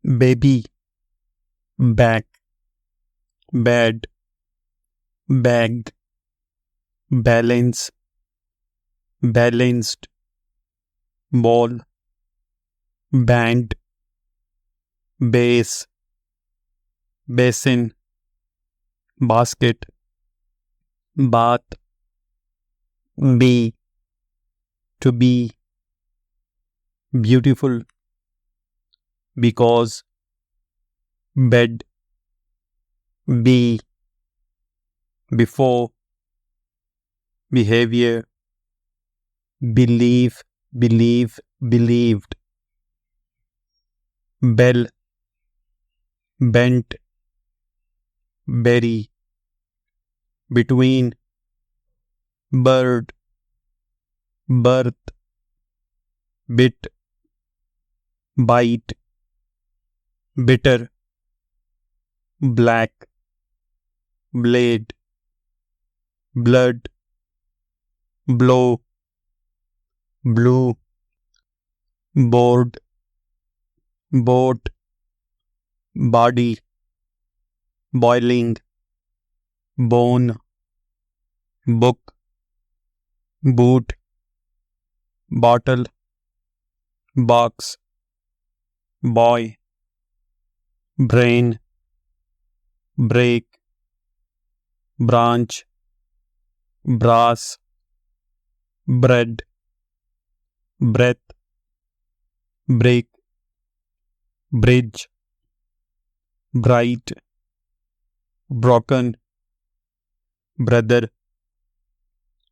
baby, back, bad, bag, balance, balanced, ball, band, base, basin, basket, bath, be, to be, beautiful, because, bed, be, before, behavior, believe, believed, bell, bent, berry, between, bird, birth, bit, bite, bitter, black, blade, blood, blow, blue, board, boat, body, boiling, bone, book, boot, bottle, box, boy, brain, break, branch, brass, bread, breath, break, bridge, bright, broken, brother,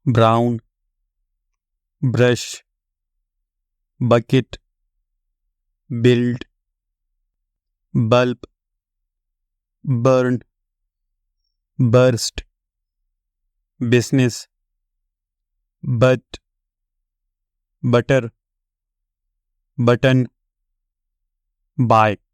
brown, brush, bucket, build, bulb, burn, burst, business, but, butter, button, bike.